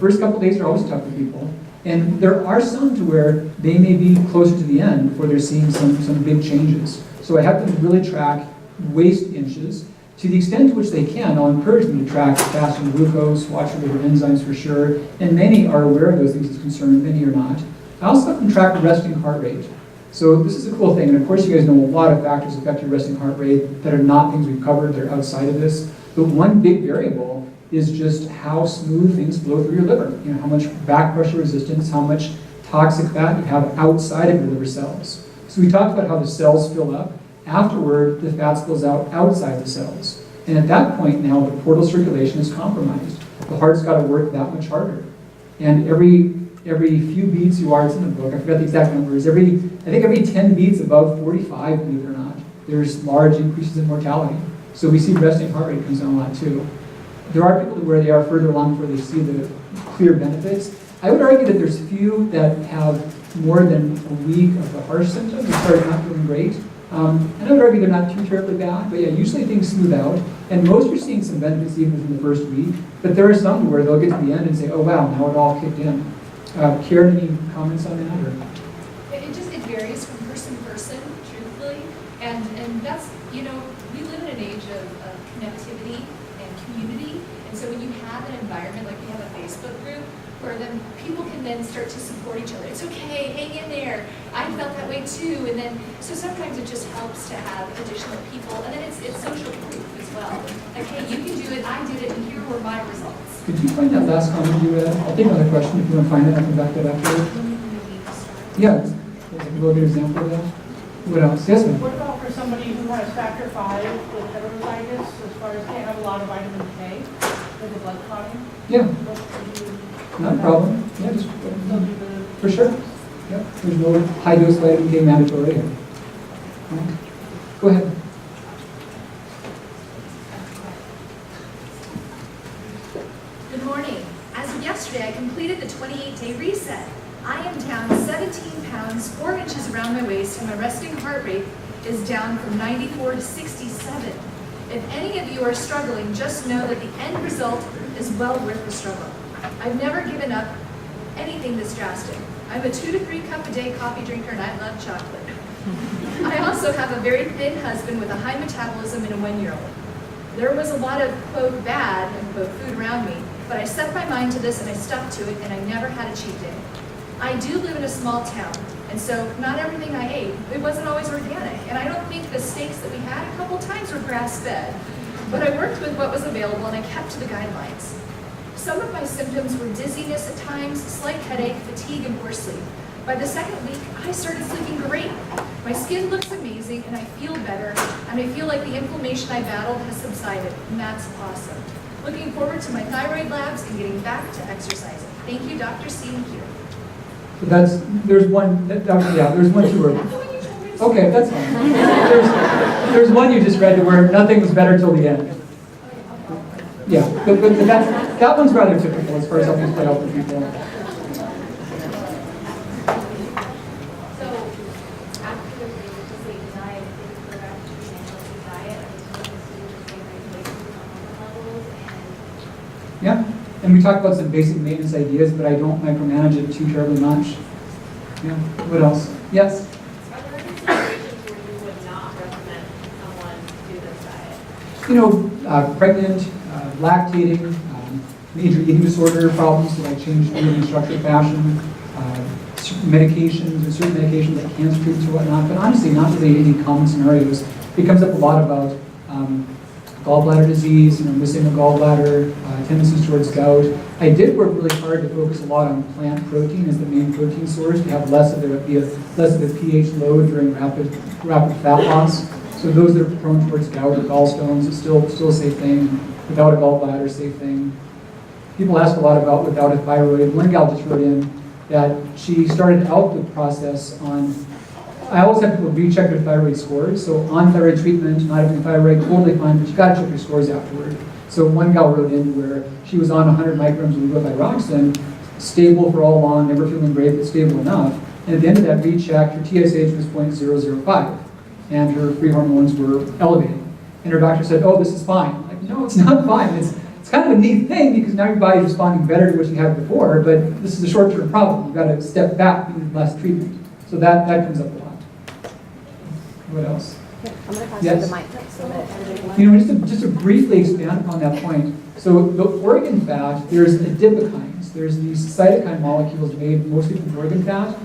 first couple days are always tough for people. And there are some to where they may be closer to the end before they're seeing some big changes. So I have them really track waist inches. To the extent to which they can, I'll encourage them to track fasting glucose, watch their liver enzymes for sure, and many are aware of those things as concerned, many are not. I also have them track resting heart rate. So this is a cool thing, and of course you guys know a lot of factors affect your resting heart rate that are not things we've covered, that are outside of this. But one big variable is just how smooth things flow through your liver. You know, how much back pressure resistance, how much toxic fat you have outside of your liver cells. So we talked about how the cells fill up. Afterward, the fat spills out outside the cells. And at that point now, the portal circulation is compromised. The heart's got to work that much harder. And every few beats you are, it's in the book, I forgot the exact numbers, I think every 10 beats above 45, believe it or not, there's large increases in mortality. So we see resting heart rate comes down a lot too. There are people where they are further along where they see the clear benefits. I would argue that there's few that have more than a week of the harsh symptoms and start not feeling great. And I would argue they're not too terribly bad, but yeah, usually things smooth out. And most are seeing some benefits even within the first week, but there are some where they'll get to the end and say, oh wow, now it all kicked in. Karen, any comments on that? Or? It varies from person to person, truthfully. And that's, you know, we live in an age of connectivity and community. And so when you have an environment, like we have a Facebook group, where then people can then start to support each other. It's okay, hang in there. I felt that way too. And then, so sometimes it just helps to have additional people. And then it's social proof as well. Like, hey, you can do it, I did it, and here were my results. Could you find that last comment you had? I'll take another question if you want to find it. I can back that up here. Yeah, there's a little bit of example of that. What else? Yes, ma'am. What about for somebody who has factor 5 with heterozygous, as far as can't have a lot of vitamin K with the blood clotting? Yeah. Not a problem. Yeah, just for sure. Yeah, there's no high dose vitamin K mandatory here. Yeah. Go ahead. Good morning. As of yesterday, I completed the 28-day reset. I am down 17 pounds, 4 inches around my waist, and my resting heart rate is down from 94 to 67. If any of you are struggling, just know that the end result is well worth the struggle. I've never given up anything this drastic. I'm a 2 to 3 cup a day coffee drinker, and I love chocolate. I also have a very thin husband with a high metabolism and a 1-year-old. There was a lot of, quote, bad, unquote, food around me, but I set my mind to this and I stuck to it, and I never had a cheat day. I do live in a small town, and so not everything I ate, it wasn't always organic, and I don't think the steaks that we had a couple times were grass-fed, but I worked with what was available and I kept to the guidelines. Some of my symptoms were dizziness at times, slight headache, fatigue, and poor sleep. By the second week, I started sleeping great. My skin looks amazing, and I feel better, and I feel like the inflammation I battled has subsided, and that's awesome. Looking forward to my thyroid labs and getting back to exercising. Thank you, Dr. C. and Q. So there's one too early. Okay, that's fine. There's one you just read to where nothing was better till the end. Yeah, but that one's rather typical as far as helping play out for people. Yeah, and we talked about some basic maintenance ideas, but I don't micromanage it too terribly much. Yeah, what else? Yes? Are there any situations where you would not recommend someone do this diet? You know, pregnant, lactating, major eating disorder problems that I change food in a structured fashion, medications or certain medications like cancer treatments or whatnot, but honestly not really any common scenarios. It comes up a lot about gallbladder disease, you know, missing a gallbladder, tendencies towards gout. I did work really hard to focus a lot on plant protein as the main protein source to have less of a pH load during rapid fat loss. So those that are prone towards gout or gallstones, it's still a safe thing. Without a gallbladder, safe thing. People ask a lot about without a thyroid. One gal just wrote in that she started out the process on, I always have people recheck their thyroid scores. So on thyroid treatment, not having thyroid, totally fine, but you gotta check your scores afterward. So one gal wrote in where she was on 100 micrograms of levothyroxine, stable for all along, never feeling great, but stable enough. And at the end of that recheck, her TSH was 0.005, and her free hormones were elevated. And her doctor said, oh, this is fine. I'm like, no, it's not fine. It's kind of a neat thing because now your body's responding better to what you had before, but this is a short-term problem. You've got to step back and less treatment. So that comes up a lot. What else? Yeah, I'm going to pass Yes. you the mic so that You know, just to briefly expand upon that point. So the organ fat, there's adipokines. There's these cytokine molecules made mostly from organ fat.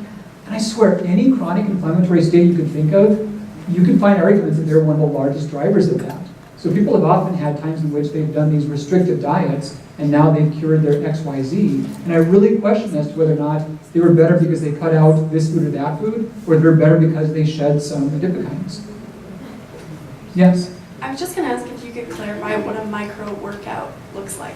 And I swear, any chronic inflammatory state you could think of, you can find arguments that they're one of the largest drivers of that. So people have often had times in which they've done these restrictive diets and now they've cured their XYZ. And I really question as to whether or not they were better because they cut out this food or that food, or they're better because they shed some adipokines. Yes? I was just going to ask if you could clarify what a micro workout looks like.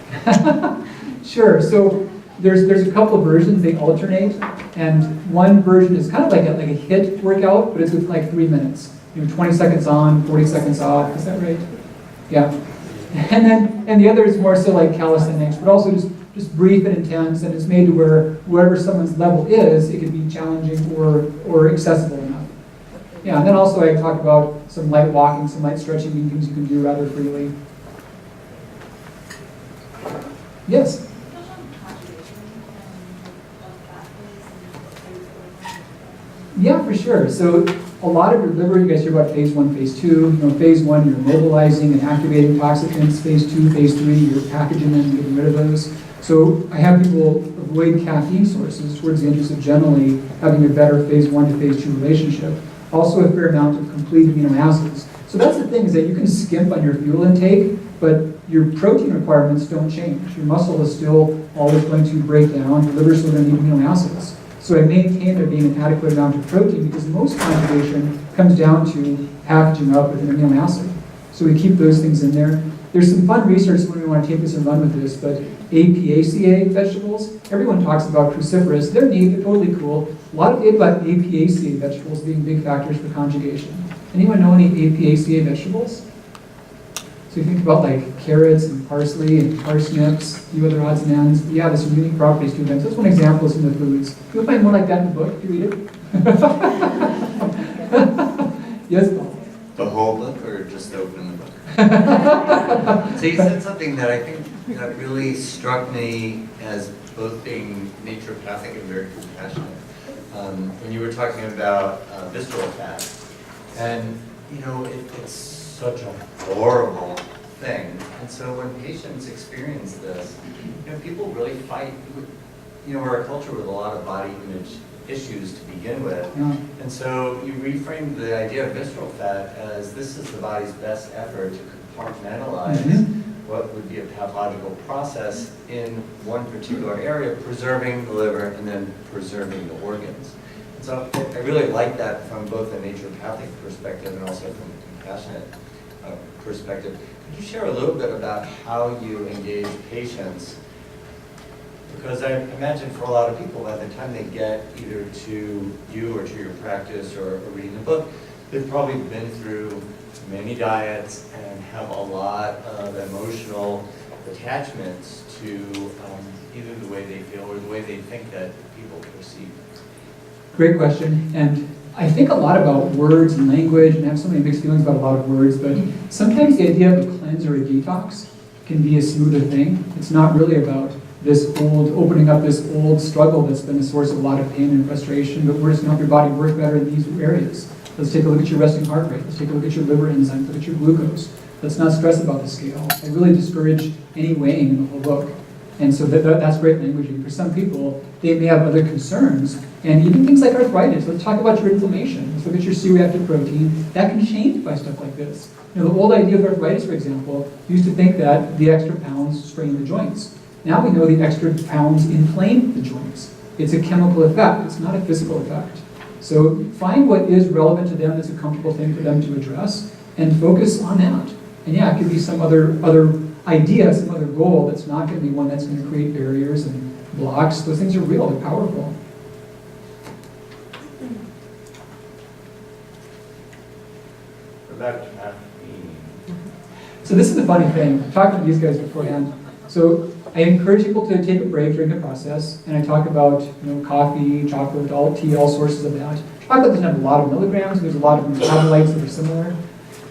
Sure. So there's a couple of versions. They alternate, and one version is kind of like a HIIT workout, but it's with like 3 minutes. You know, 20 seconds on, 40 seconds off. Is that right? Yeah. And the other is more so like calisthenics, but also just brief and intense, and it's made to where wherever someone's level is, it can be challenging or accessible enough. Yeah, and then also I talked about some light walking, some light stretching, and things you can do rather freely. Yes? Yeah, for sure. So a lot of your liver, you guys hear about phase 1, phase 2. You know, phase 1, you're mobilizing and activating toxicants. Phase 2, phase 3, you're packaging them and getting rid of those. So I have people avoid caffeine sources towards the interest of generally having a better phase 1 to phase 2 relationship. Also a fair amount of complete amino acids. So that's the thing, is that you can skimp on your fuel intake, but your protein requirements don't change. Your muscle is still always going to break down. Your liver is still going to need amino acids. So I maintain there being an adequate amount of protein because most conjugation comes down to packaging up with an amino acid. So we keep those things in there. There's some fun research when we want to take this and run with this, but Apiaceae vegetables, everyone talks about cruciferous. They're neat, they're totally cool. A lot of data about Apiaceae vegetables being big factors for conjugation. Anyone know any Apiaceae vegetables? So you think about like carrots and parsley and parsnips, a few other odds and ends. But yeah, there's some unique properties to them. So that's one example of some of the foods. You'll find more like that in the book if you read it. Yes, Paul? The whole book or just open the book? So you said something that I think that really struck me as both being naturopathic and very compassionate. When you were talking about visceral fat. And, you know, it's such a horrible thing. And so when patients experience this, you know, people really fight. You know, we're a culture with a lot of body image issues to begin with. Yeah. And so you reframe the idea of visceral fat as this is the body's best effort to compartmentalize what would be a pathological process in one particular area, preserving the liver and then preserving the organs. And so I really like that from both a naturopathic perspective and also from a compassionate perspective. Could you share a little bit about how you engage patients? Because I imagine for a lot of people, by the time they get either to you or to your practice or reading the book, they've probably been through many diets and have a lot of emotional attachments to either the way they feel or the way they think that people perceive. Great question. And I think a lot about words and language, and I have so many mixed feelings about a lot of words, but sometimes the idea of a cleanse or a detox can be a smoother thing. It's not really about opening up this old struggle that's been a source of a lot of pain and frustration, but we're just going to help your body work better in these areas. Let's take a look at your resting heart rate. Let's take a look at your liver enzymes, look at your glucose. Let's not stress about the scale. I really discourage any weighing in the whole book. And so that's great languaging. For some people, they may have other concerns, and even things like arthritis. Let's talk about your inflammation. Let's look at your C-reactive protein. That can change by stuff like this. You know, the old idea of arthritis, for example, used to think that the extra pounds strain the joints. Now we know the extra pounds inflame the joints. It's a chemical effect. It's not a physical effect. So find what is relevant to them that's a comfortable thing for them to address, and focus on that. And yeah, it could be some other idea, some other goal that's not going to be one that's going to create barriers and blocks. Those things are real, they're powerful. About caffeine. So this is the funny thing. I've talked to these guys beforehand. So I encourage people to take a break during the process, and I talk about coffee, chocolate, tea, all sources of that. Chocolate doesn't have a lot of milligrams, there's a lot of metabolites that are similar.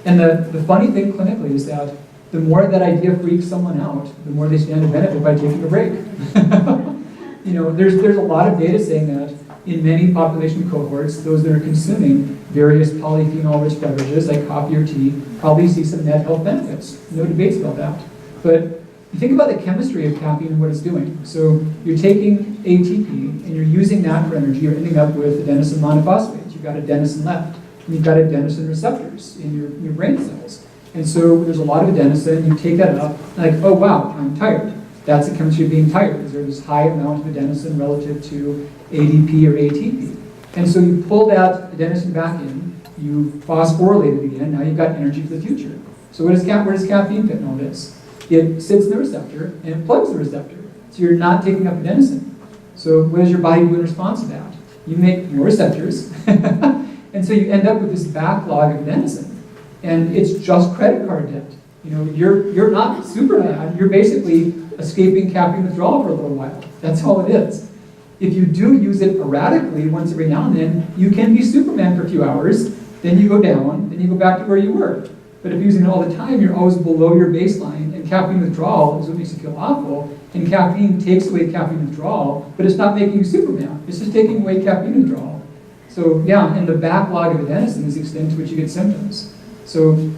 And the funny thing clinically is that the more that idea freaks someone out, the more they stand to benefit by taking a break. There's a lot of data saying that in many population cohorts, those that are consuming various polyphenol-rich beverages like coffee or tea probably see some net health benefits. No debates about that. But you think about the chemistry of caffeine and what it's doing. So you're taking ATP and you're using that for energy. You're ending up with adenosine monophosphates. You've got adenosine left. And you've got adenosine receptors in your brain cells. And so there's a lot of adenosine. You take that up, like, oh wow, I'm tired. That's the chemistry of being tired, because there's this high amount of adenosine relative to ADP or ATP. And so you pull that adenosine back in, you phosphorylate it again, now you've got energy for the future. So where does caffeine fit in all this? It sits in the receptor and it plugs the receptor. So you're not taking up adenosine. So what does your body do in response to that? You make more receptors, and so you end up with this backlog of adenosine. And it's just credit card debt. You're not Superman. You're basically escaping caffeine withdrawal for a little while. That's all it is. If you do use it erratically once every now and then, you can be Superman for a few hours, then you go down, then you go back to where you were. But if you're using it all the time, you're always below your baseline, and caffeine withdrawal is what makes you feel awful, and caffeine takes away caffeine withdrawal, but it's not making you Superman. It's just taking away caffeine withdrawal. So yeah, and the backlog of adenosine is the extent to which you get symptoms. So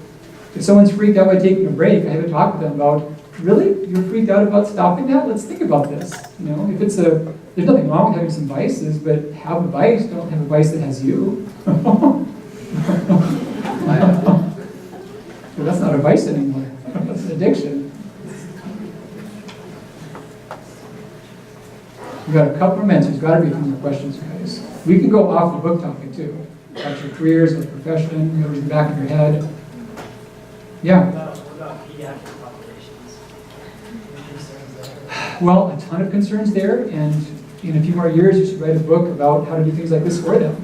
if someone's freaked out by taking a break, I have a talk with them about, really? You're freaked out about stopping that? Let's think about this. If it's there's nothing wrong with having some vices, but have a vice, don't have a vice that has you. Well, that's not a vice anymore. That's an addiction. We've got a couple more minutes. There's got to be a few more questions, guys. We can go off the book topic, too. About your careers, your profession, whatever's in the back of your head. Yeah? What about pediatric populations? Any concerns there? Well, a ton of concerns there, and in a few more years, you should write a book about how to do things like this for them.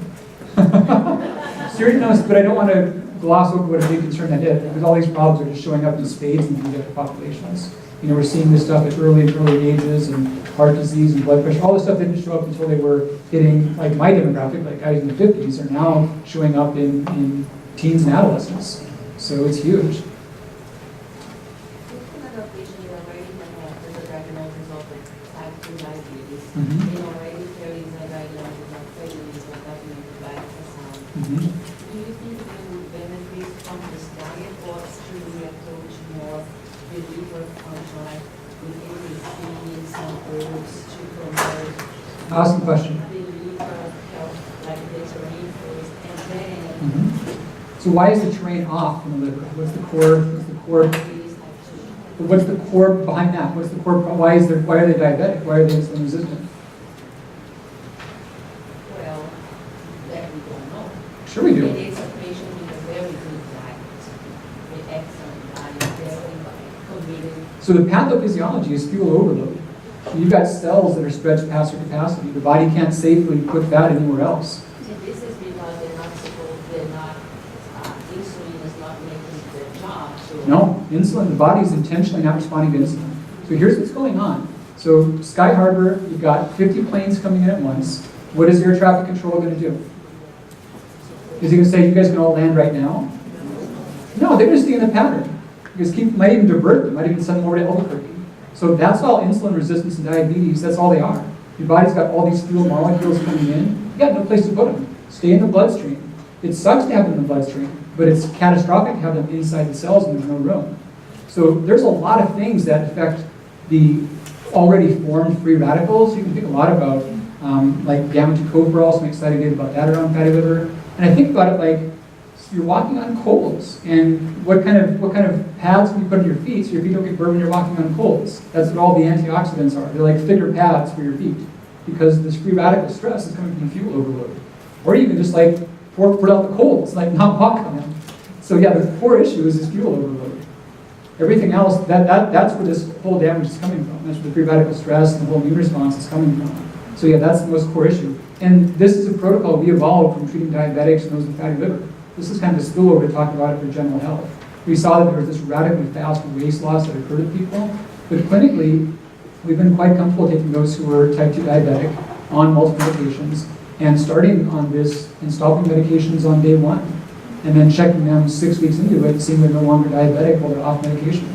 Seriously, but I don't want to gloss over what a big concern that is, because all these problems are just showing up in spades in pediatric populations. We're seeing this stuff at early ages, and heart disease and blood pressure. All this stuff didn't show up until they were hitting, like my demographic, like guys in the 50s, are now showing up in teens and adolescents. So it's huge. Do you think they will benefit from this diet, or should we approach more the liver function, like with ABC, some herbs to promote Awesome question. the liver health, like the terrain first, and then So why is the terrain off in the liver? What's the core? What's the core behind that? What's the core? Why are they diabetic? Why are they insulin resistant? well, that we don't know. Sure we do. It is a patient with a very good diet, with excellent diet, very committed. So the pathophysiology is fuel overload. So you've got cells that are stretched past their capacity. The body can't safely put fat anywhere else. And this is because insulin is not making their job. So No, insulin, the body is intentionally not responding to insulin. So here's what's going on. So Sky Harbor, you've got 50 planes coming in at once. What is air traffic control going to do? Is he going to say, you guys can all land right now? No, they're going to stay in the pattern. You Because might even divert them, might even send them over to Albuquerque. So that's all insulin resistance and diabetes, that's all they are. Your body's got all these fuel molecules coming in, you got no place to put them. Stay in the bloodstream. It sucks to have them in the bloodstream, but it's catastrophic to have them inside the cells and there's no room. So there's a lot of things that affect the already formed free radicals. You can think a lot about like gamma-2-copyrol, some exciting data about that around fatty liver. And I think about it like you're walking on coals, and what kind of pads can you put on your feet so your feet don't get burned when you're walking on coals? That's what all the antioxidants are. They're like thicker pads for your feet because this free radical stress is coming from fuel overload. Or you can just like put out the coals, like not walk on them. So yeah, the core issue is this fuel overload. Everything else, that's where this whole damage is coming from. That's where the free radical stress and the whole immune response is coming from. So yeah, that's the most core issue. And this is a protocol we evolved from treating diabetics and those with fatty liver. This is kind of a spillover to talk about it for general health. We saw that there was this radically fast weight loss that occurred in people, but clinically, we've been quite comfortable taking those who are type 2 diabetic on multiple medications and starting on this and stopping medications on day 1, and then checking them 6 weeks into it, seeing they're no longer diabetic while they're off medication.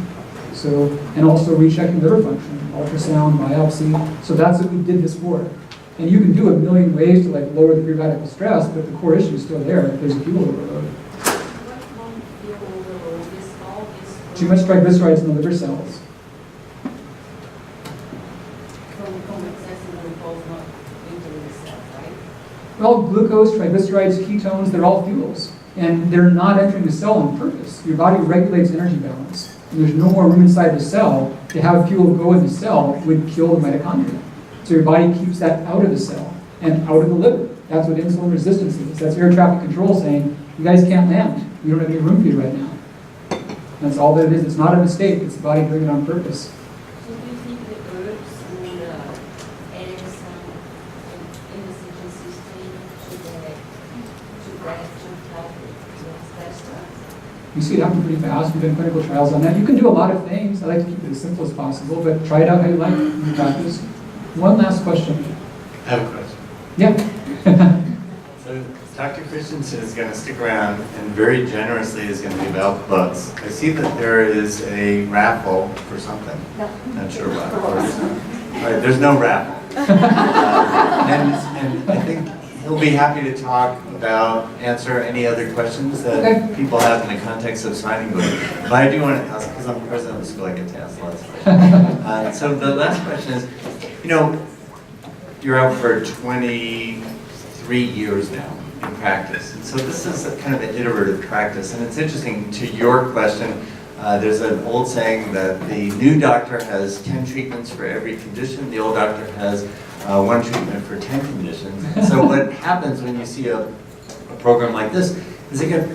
So, and also rechecking liver function, ultrasound, biopsy. So that's what we did this for. And you can do a million ways to like lower the free radical stress, but the core issue is still there if there's a fuel overload. What wrong fuel overload is all this Too much triglycerides in the liver cells. from excessive glucose not entering the cell, right? Well, glucose, triglycerides, ketones, they're all fuels. And they're not entering the cell on purpose. Your body regulates energy balance. And there's no more room inside the cell. To have fuel go in the cell would kill the mitochondria. So your body keeps that out of the cell and out of the liver. That's what insulin resistance is. That's air traffic control saying, you guys can't land. We don't have any room for you right now. That's all that it is. It's not a mistake. It's the body doing it on purpose. So do you think the herbs would add some in the system to help with that stuff? You see it happen pretty fast. We've done clinical trials on that. You can do a lot of things. I like to keep it as simple as possible, but try it out how you like in your practice. One last question. I have a question. Yeah. So Dr. Christianson is going to stick around and very generously is going to give out books. I see that there is a raffle for something. No. Not sure what. All right, there's no raffle. And I think he'll be happy to answer any other questions that people have in the context of signing books. But I do want to ask, because I'm president of the school, I get to ask lots of questions. So the last question is, you know, you're out for 23 years now in practice. And so this is a kind of an iterative practice. And it's interesting to your question, there's an old saying that the new doctor has 10 treatments for every condition. The old doctor has 1 treatment for 10 conditions. And so what happens when you see a program like this is it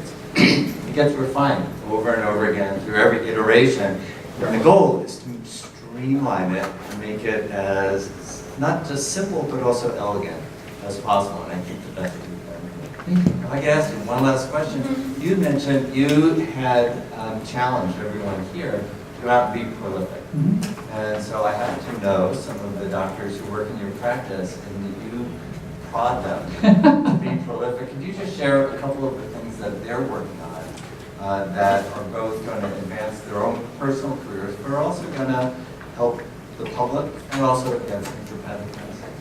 gets refined over and over again through every iteration. And the goal is to streamline it and make it as not just simple but also elegant as possible. And I think that that's what we've done. If I could ask you one last question. You mentioned you had challenged everyone here to go out and be prolific. And so I happen to know some of the doctors who work in your practice and that you prod them to be prolific. Could you just share a couple of the things that they're working on that are both going to advance their own personal careers, but are also going to help the public and also advance naturopathic medicine?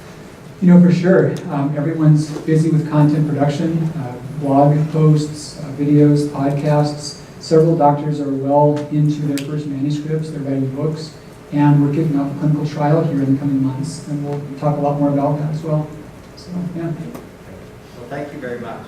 You know, for sure. Everyone's busy with content production, blog posts, videos, podcasts. Several doctors are well into their first manuscripts. They're writing books. And we're kicking off a clinical trial here in the coming months. And we'll talk a lot more about that as well. So, yeah. Well, thank you very much.